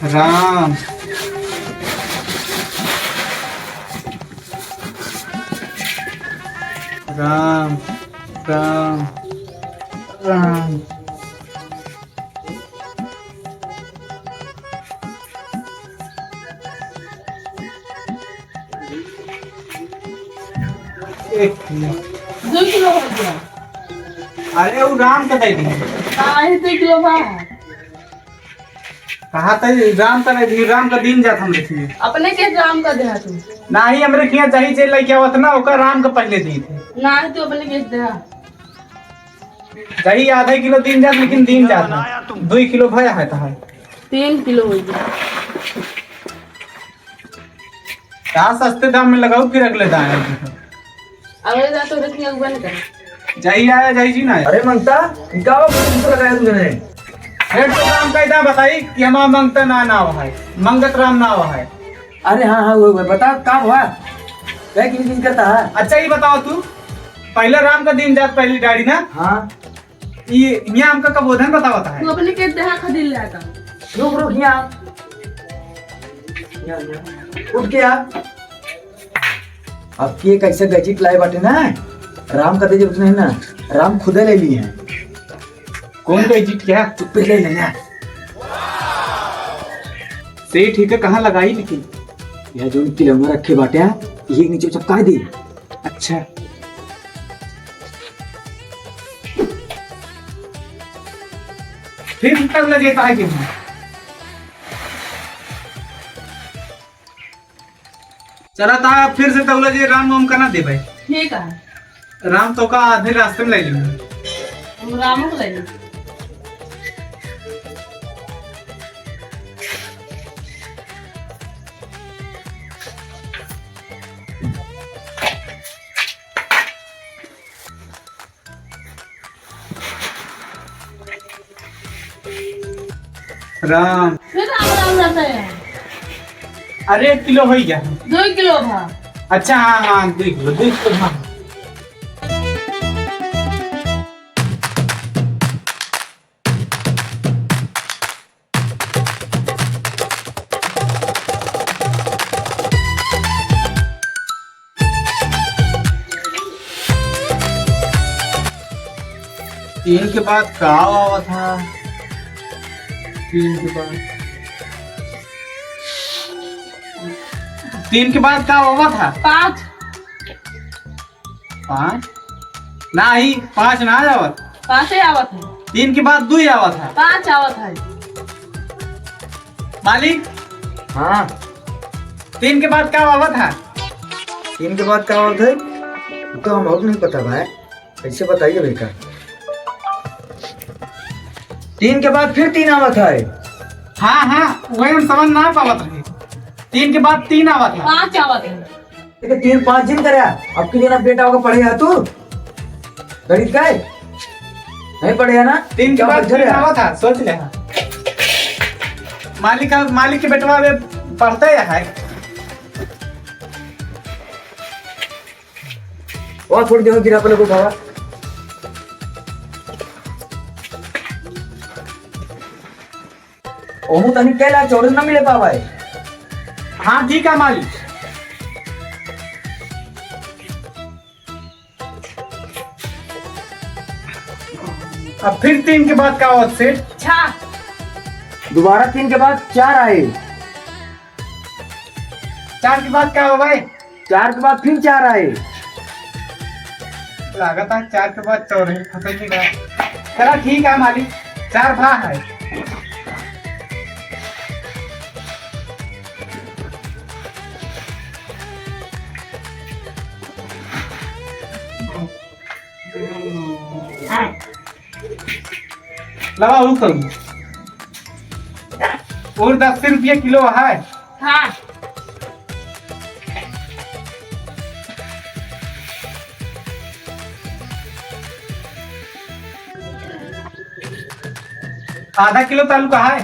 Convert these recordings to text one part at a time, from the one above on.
राम राम राम राम। एक minute. 2 kilo हो गया। अरे वो राम का दे दी। काहे 2 किलो बा? कहा था राम का नहीं दी, राम का दिन जात हम रखिए। अपने के राम का देहा तू? ना ही हम रखिए दही चल लेके आवत ना, ओकर राम का पहले दी थे। ना है तू अपने के देहा। दही आधा किलो दिन जात, लेकिन दिन जात है 2 किलो भया है तो है 3 किलो हो गया। क्या सस्ते दाम में लगाओ फिर अगले दाम। अगले दा तो रखिए बन कर। जही आया जही जी ना आया। अरे मंगता क्या लगाया तुमने? रेट तो राम का इतना बताई कि हमारा मंगता ना है, मंगत राम ना है। अरे हाँ हाँ वो बता क्या हुआ, क्या किन करता है? अच्छा ये बताओ तू, पहले राम का दिन जात पहली गाड़ी ना, हाँ ये यहाँ हमका कबोधन बतावता है। तू अपने के देहा खरीद ले आता। रुक रुक यहाँ उठ के आ। अब के कैसे गैजेट लाए बाटे ना, राम का जरूरत नहीं ना, राम खुदे ले लिए हैं। कौन का इजिट क्या चुप ले लेना से ठीक है, कहाँ लगाई लेकिन यह जो तिलंगा रखे बाटे हैं ये नीचे चपका दे। अच्छा फिर तक लगेगा है कि नहीं? चला था फिर से तौला जी राम वाम करना दे भाई। ठीक है, राम तो का आधे रास्ते में ले लेंगे। हम राम को ले ली। राम फिर राम रहता है। अरे 1 किलो हो ही गया। 2 किलो था। अच्छा हाँ हाँ 2 किलो हाँ। तीन के बाद का हुआ था? तीन के बाद का हुआ था? 5 5 ना ही 5 ना आवत। 5 आवत है। 3 के बाद 2 आवत है। 5 आवत है। मालिक हाँ 3 के बाद क्या हुआ था? 3 के बाद क्या होता है तो हम लोग नहीं पता भाई, कैसे बताइए बेटा। 3 के बाद फिर 3 आवत है। हाँ हाँ वही हम समझ ना पावत रहे। 3 के बाद 3 आवत है। 5 आवत है। लेकिन 3-5 दिन करे अब के दिन बेटा होगा पढ़ेगा तू गणित का नहीं पढ़ेगा ना। 3 के बाद 3 आवत था, सोच ले। मालिक के बेटवा में पढ़ते है। और थोड़ी देर गिरा पड़े को बाबा। ओमू तनिक के ला चौड़न ना मिले पावा है। हाँ ठीक है मालिक। अब फिर 3 के बाद क्या हुआ से? 6 दोबारा 3 के बाद 4 आए। 4 के बाद क्या हुआ भाई? 4 के बाद फिर 4 आए। लागत है 4 के बाद 4 है, खत्म नहीं रहा। चला ठीक है मालिक, 4 भा है। लगाओ करूँ और 10 रुपये किलो है। हाँ आधा किलो तालू का है।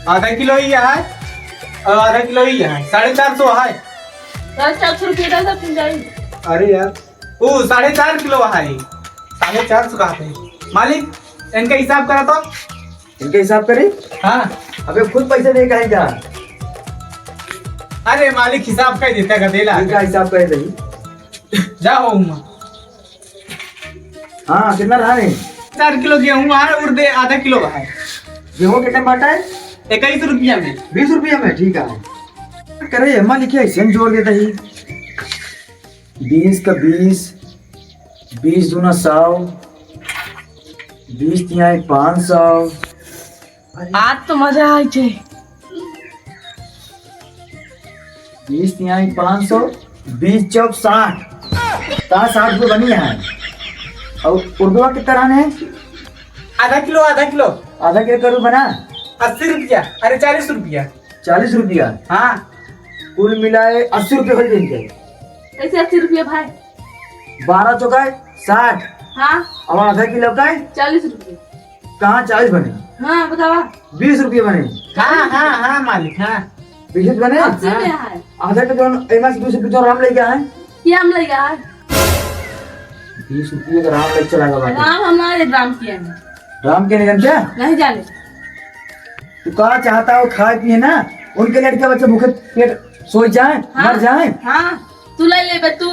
आधा किलो ही है और आधा किलो ही है 450 है। 400 रुपये डाल दो जाएगी। अरे यार वो 4.5 किलो है 450 का है। मालिक इनका हिसाब करा तो। इनके हिसाब करे। हाँ अबे खुद पैसे दे कहीं जा। अरे मालिक हिसाब का ही देता का देला इनका हिसाब करे दही। जाओ। हाँ कितना रहा नहीं? 4 किलो गेहूँ है और दे आधा किलो है। गेहूँ कितने बांटा है? 21 रुपया में। 20 रुपया में ठीक है। करे अम्मा लिखिए ऐसे जोड़ देता ही। 20 का 20, 20 दूना 100, 20 तिहाई 500। आज तो मजा आई छे। 20 तिहाई 500, 20 चौक 60। 60 रुपये बनी है। और उर्दुआ कितना रहने है? आधा किलो आधा किलो करूँ बना 80 रुपया। अरे 40 रुपया। 40 रुपया। हाँ कुल मिलाए 80 रुपये हो जाएंगे। कैसे 80 रुपये भाई? 12 चौका 60। हाँ अब आधा किलो का 40 रुपये। कहाँ 40 बने? हाँ बतावा। 20 रुपये बने। हाँ मालिक हाँ 20 बने। आपसे में है। आधा किलो एमा से 20 रुपये जो राम ले गया है। ये हम ले गया है। 20 रुपये का राम ले चला गया। राम हमारे राम किया है। राम के निगम क्या? नहीं जाने। तू कहा चाहता है वो खाए पिए ना, उनके लड़के बच्चे भूखे पेट सो जाए मर जाए। हाँ तू ले ले बे तू।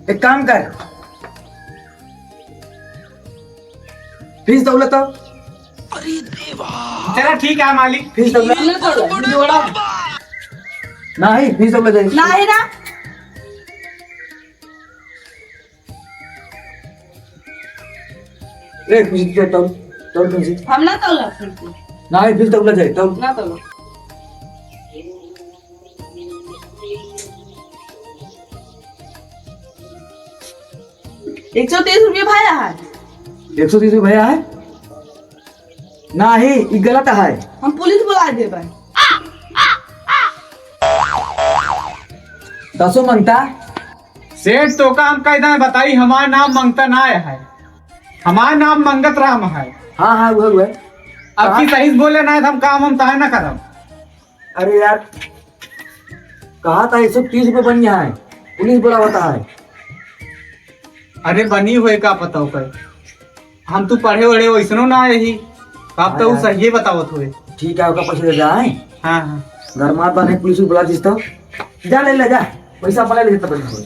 एक काम कर फीस दौलत तो। चला ठीक है मालिक। फीस दौलत ले तो जोड़ा। नहीं फीस दौलत दे। नहीं ना। ए फीस दे तो फीस। हम ना तो लग। नहीं फीस दौलत है तो। ना तो लग। 130 रुपये भाया है। 130 रुपये भैया है? नहीं ये गलत है। हम पुलिस बुला दे भाई। 10 मांगता। सेठ तो का हम कहता है बताई हमारा नाम मंगता ना है। हमारा नाम मंगत राम है। हाँ हाँ वो है। अब की सही बोले ना हम काम हम ताहे ना करम। अरे यार कहा था 130 रुपये बन गया है, पुलिस बोला होता है। अरे बनी हुए का पता हो कर हम तू पढ़े वढ़े वैसनो ना यही आप तो सही बतावत हुए। ठीक है उसका पैसा दे जाए। हाँ हाँ घर मार बने पुलिस को बुला दिस तो जा ले जा पैसा अपना ले लेता पैसा।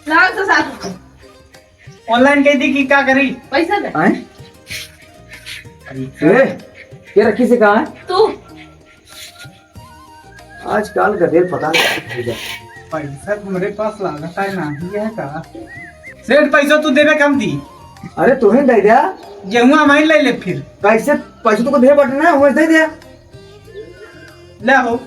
लाओ तो 7 रुपये। ऑनलाइन कह दी कि क्या करी। पैसा दे। आए ये रखी से कहा है तू। आजकल का रेल पता नहीं। पैसा तुम्हारे पास लागत है ना ही है का। सेठ पैसा तू देवे कम दी। अरे तुम्हें दे दिया गेहूँ हमारी ले ले फिर कैसे पैसे तो दे बटना है वैसे दे दिया। ले हो।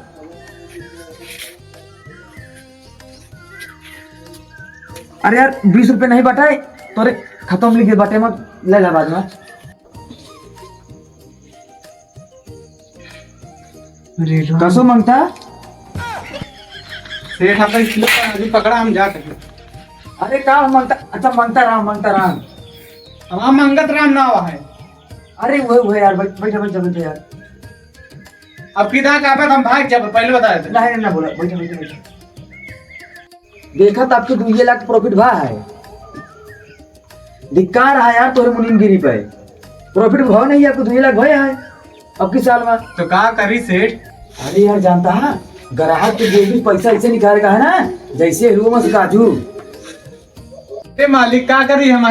अरे यार 20 रुपये नहीं बटाए तोरे खत्म लिखे बटे मत ले ले बाद में। अरे कसो मांगता। सेठ आपका किलो का अभी पकड़ा हम जा सके। अरे का मांगता? अच्छा मांगता राम। हमारा मंगत राम ना हुआ है। अरे वो यार बैठे यार। अब किधर का हम भाग जब पहले बताए थे। नहीं ना बोला बैठे। देखा तो आपके 2 लाख प्रॉफिट भा है। धिक्कार है यार तोरे मुनीमगिरी पे। प्रॉफिट भाव नहीं है आपको 2 लाख भय है अब की साल में। तो क्या करी सेठ। अरे यार जानता है ग्राहक के जो भी पैसा ऐसे निकाल का है ना जैसे हिलुआ में काजू। ते मालिक क्या करी हम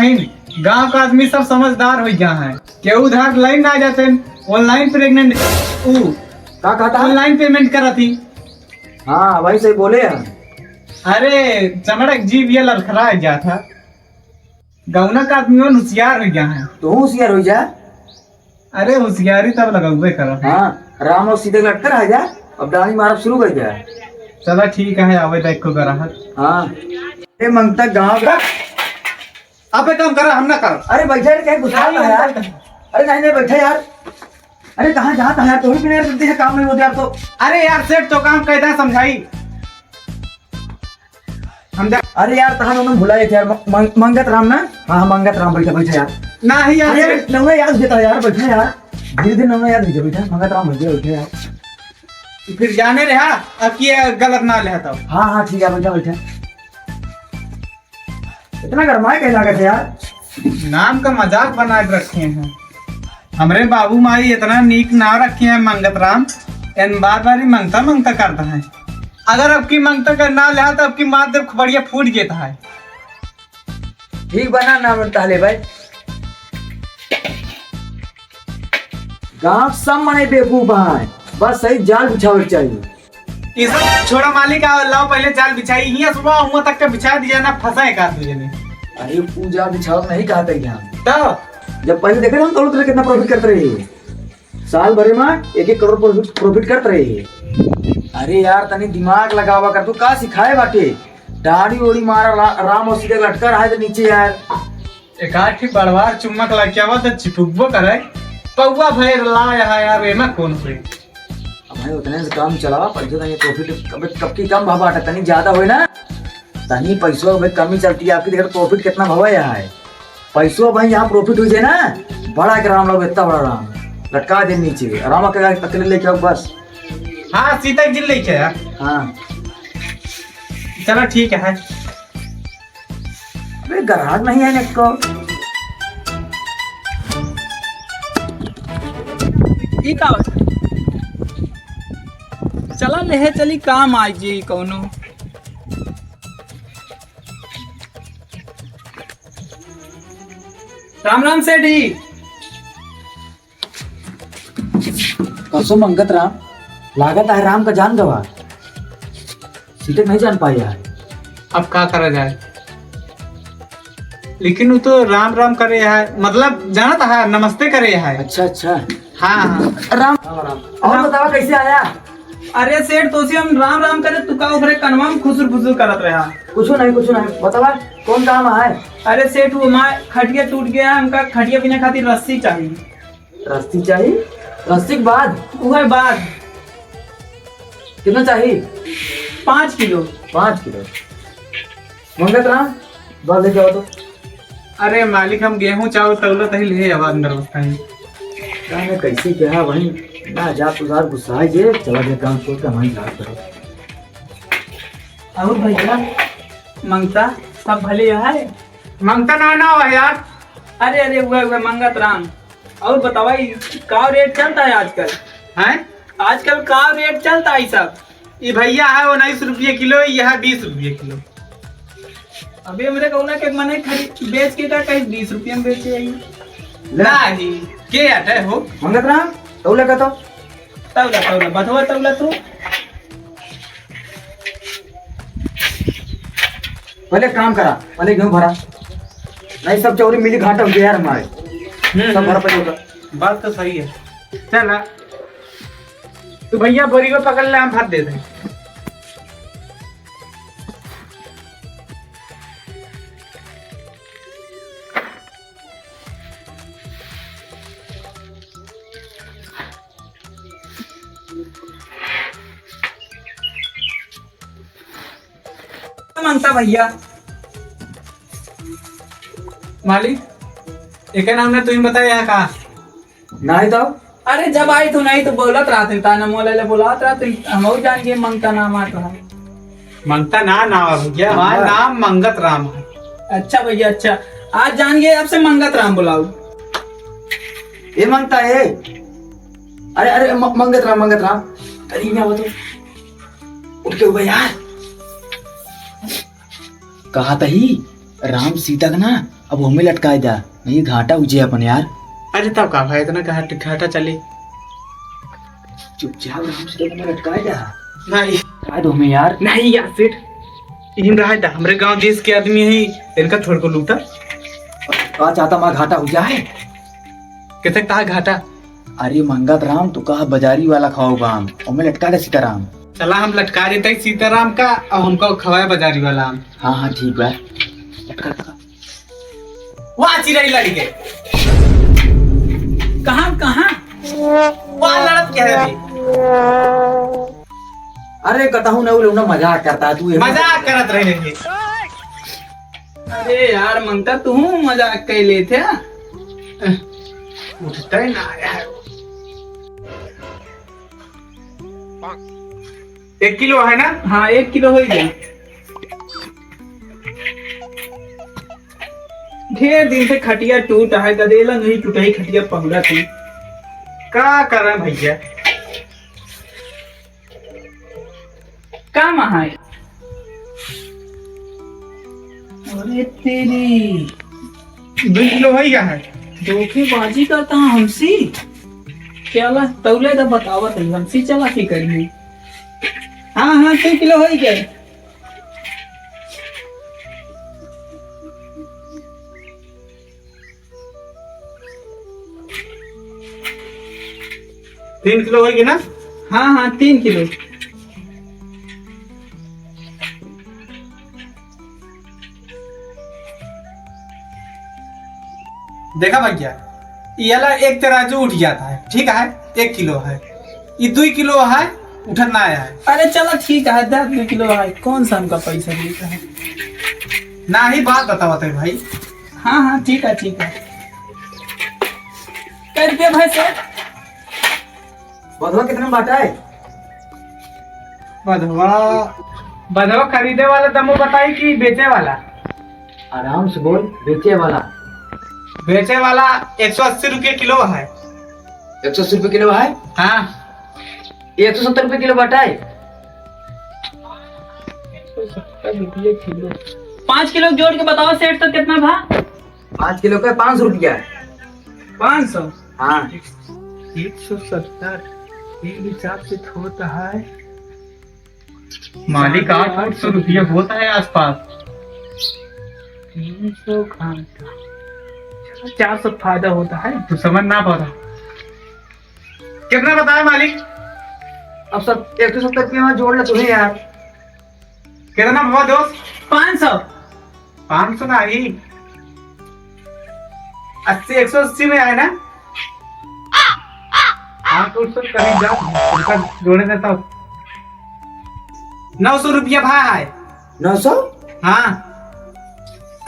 गांव का आदमी सब समझदार हो गया है के उधार लाइन ना जाते ऑनलाइन प्रेग्नेंट का कहता है? ऑनलाइन पेमेंट करा थी। हाँ भाई सही बोले हैं। अरे चमड़क जीव ये लड़खड़ा गया था। गौना का आदमी होशियार हो गया है। तो होशियार हो जा। अरे होशियारी तब लगवे करा। हाँ राम और सीधे लटकर आ जा अब डाली मारब शुरू कर जाए। चला ठीक है आवे देख को करा। हाँ ये मंगता गाँव का। आप एक काम करा हम ना करो। अरे बैठा क्या गुस्सा में यार। अरे नहीं बैठा यार। अरे कहाँ जाता है यार थोड़ी भी नहीं करते हैं काम नहीं होते यार तो। अरे यार सेठ तो काम कहता है समझाई। हम जा अरे यार तहां उन्होंने भुलाए थे यार मंगत राम ना। हाँ हाँ मंगत राम बैठा बैठा यार। नहीं यार अरे नवे याद देता यार बैठा यार। धीरे धीरे नवे याद दीजिए बैठा मंगत राम बैठा यार। फिर जाने रहा अब ये गलत ना ले तो। हाँ हाँ ठीक है बैठा बैठा। इतना गरमाए कह लागत है यार। नाम का मजाक बना के रखे हैं। हमरे बाबू माई इतना नीक ना रखे हैं मंगत राम। इन बार बार ही मंगता मंगता करता है। अगर अब की मंगता कर ना ले तो अब की माँ देव बढ़िया फूट जाता है। ठीक बना ना बनता ले भाई। गांव सब मने बेवकूफ है, बस सही जाल बिछावे चाहिए। इस छोड़ा मालिक लाओ पहले जाल बिछाई ही सुबह हुआ तक का बिछा दिया ना फंसा एक आदमी ने। अरे पूजा बिछाव नहीं कहा था क्या तो जब पहले देखे हम तो कितना प्रॉफिट करते रहे। साल भरे में 1-1 करोड़ प्रॉफिट करते रहे। अरे यार तनी दिमाग लगावा कर, तू का सिखाए बाटे। दाढ़ी ओड़ी मारा राम और सीधे लटका रहा है तो नीचे यार। एक आठ ही बड़वार चुम्मक लग गया तो चिपुकबो करे कौवा भैर ला यार एमा कौन हुई। अब भाई उतने से काम चलावा पैसा तनी प्रॉफिट कब की कम भाव बाटा तनी ज्यादा होए ना। तनी पैसों में कमी चलती है आपकी। देखो प्रॉफिट कितना भाव है यहाँ है। पैसों भाई यहाँ प्रॉफिट हुई है ना। बड़ा एक राम लोग इतना बड़ा राम लटका दे नीचे राम अकेले लेके आओ बस। हाँ सीता जिल लेके यार। हाँ चलो ठीक है। अरे ग्राहक नहीं है नेट को। ठीक है चला ले चली काम आई जी कौनो। राम राम सेठी। कसो मंगत राम लागत है राम का जान गवा। सीधे नहीं जान पाई यार। अब क्या करा जाए लेकिन वो तो राम राम करे है मतलब जाना था नमस्ते करे है। अच्छा अच्छा हाँ हाँ राम राम और बतावा कैसे आया। अरे सेठ तो हम राम राम करे तू का ऊपर कनवा में खुसुर फुसुर करत रहा। कुछ नहीं बतावा कौन काम है। अरे सेठ वो हमारा खटिया टूट गया है, हमका खटिया पीने खातिर रस्सी चाहिए। रस्सी चाहिए। रस्सी के बाद वह बाद कितना चाहिए। 5 किलो। 5 किलो मंगत राम बात लेके आओ तो। अरे मालिक हम गेहूं चावल तौलत ही ले आवाज अंदर बसता है। मैं कैसे क्या वही ना जा तुझार गुस्सा है ये चला गया काम छोड़ के हमारी बात करो। और भैया मंगता सब भले है। मंगता ना ना हुआ यार। अरे अरे हुआ मंगत राम। और बतावा का रेट चलता है आजकल। हैं आजकल का रेट चलता है सब। ये भैया है 19 रुपये किलो यह 20 रुपये किलो। अभी मेरे कहना कि मैंने खरीद बेच के का कहीं 20 रुपये में बेचे आई। नहीं के हटे हो मंगत राम तौला का तो तौला बतवा तौला तू। पहले काम करा पहले गेहूं भरा नहीं सब चौरी मिली घाटा हो गया यार हमारे सब भरा पहले होगा। बात तो सही है। चला तू भैया बोरी को पकड़ ले हम भात दे दें। मांगता भैया मालिक एक नाम ने तुम्हें बताया यहाँ का नहीं तो अरे जब आई तो नहीं तो बोलत रहते ताना मोला बोलत रहते हम और जान के मांगता नाम आता है। मंगता ना ना भैया हमारा नाम मंगत राम है। अच्छा भैया अच्छा आज जान गए अब से मंगत राम बुलाओ। ये मांगता है। अरे अरे मंगत राम अरे क्या तो उठ के हुआ यार। कहा था ही राम सीता का ना अब हमें लटकाए जा नहीं घाटा उजे अपन यार। अरे तब का भाई इतना घाटा चले चुपचाप राम सीता को लटकाए जा नहीं काय दो हमें यार। नहीं यार सेठ इन रहा था हमारे गांव देश के आदमी है इनका थोड़ को लूटा कहा चाहता मैं घाटा हो जाए कितने कहा घाटा। अरे मंगत राम तू कहा बाजारी वाला खाओ गाम हमें लटका दे सीताराम। चला हम लटका देते हैं सीताराम का और हमको खवाए बाजारी वाला हम। हाँ हाँ ठीक है लटका वहाँ चिराई लड़के कहाँ कहाँ वहाँ लड़त क्या है अभी? अरे कतहू न मजाक करता तू मजाक करत रहे अरे यार मंगता तू मजाक कैले थे। उठता ही ना आया है। 1 किलो है ना? हाँ 1 किलो हो गया। ढेर दिन से खटिया टूटा है, गदेला नहीं टूटा ही खटिया पहुरा थी। क्या कर रहे हैं भैया? काम है। अरे तेरी 2 किलो हो गया है। धोखेबाजी करता हूँ हमसी। चला तौले तो बतावत है हमसी, चला की करिए। हाँ हाँ 2 किलो हो गया। तीन किलो होगी ना? हाँ हाँ 3 किलो। देखा भैया, ये ला एक तराजू उठ जाता है, ठीक है? 1 किलो है, ये 2 किलो है, उठत ना आया है। अरे चलो ठीक है, 10 किलो है, कौन सा हमका पैसा देता है। ना ही बात बतावते भाई। हाँ हाँ ठीक है ठीक है। कर दे भाई सर। बधवा कितने में बांटा है? बधवा बधवा खरीदे वाला दमो बताई कि बेचे वाला? आराम से बोल। बेचे वाला बेचे वाला 180 रुपये किलो है। 180 रुपए किलो है। हाँ 170 रुपए किलो बांटा है। 170 रुपये किलो। 5 किलो जोड़ के बताओ सेठ तो कितना भा? 5 किलो का 500 रुपया है। 500। हाँ 170 एक हिसाब से होता है मालिक 800 रुपये होता है आसपास। 300 घंटा 400 फायदा होता है। तू समझ ना पा रहा। कितना बताया मालिक? अब सब 170 रुपये में जोड़ ला तुम्हें यार। कितना हुआ दोस्त? 500। 500 ना ही 80 180 में आए ना? 800 करीब जा उनका जोड़े देता हूँ। 900 रुपया भाई है। 900। हाँ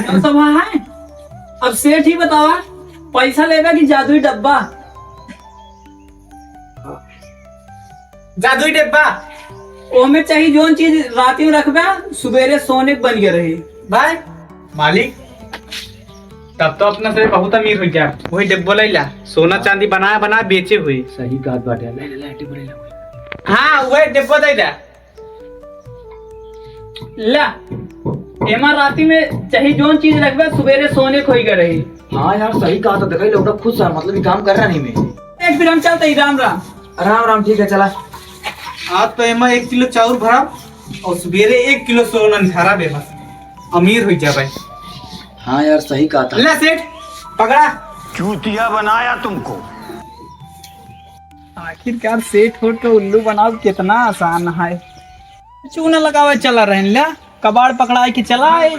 900 वहाँ है। अब सेठ ही बतावा पैसा लेगा कि जादुई डब्बा? जादुई डिब्बा ओमे चाहिए जोन चीज रात में रखबा सुबेरे सोने के बन के रहे। भाई मालिक तब तो अपना से बहुत अमीर हो गया। वही डिब्बो ला सोना चांदी बनाया बना बेचे हुए। सही बात बाटे। ले ले ले बड़े ले। हाँ वही डिब्बो दे दे। ला एमा राती में चाहिए जोन चीज रखबा सुबेरे सोने को ही के रहे। हाँ यार सही कहा। तो देखा ही लोग खुद सा मतलब ये काम कर रहा नहीं मैं। एक फिर हम चलते ही। राम राम। राम राम। ठीक है चला। आज तो एमा 1 किलो चाउर भरा और सवेरे 1 किलो सोना निखारा बे बस अमीर हो जा भाई। हाँ यार सही कहा था। ले सेठ पकड़ा। चूतिया बनाया तुमको। आखिरकार सेठ हो तो उल्लू बनाओ कितना आसान है। चूना लगावे चला रहे ला कबाड़ पकड़ाए कि चलाए।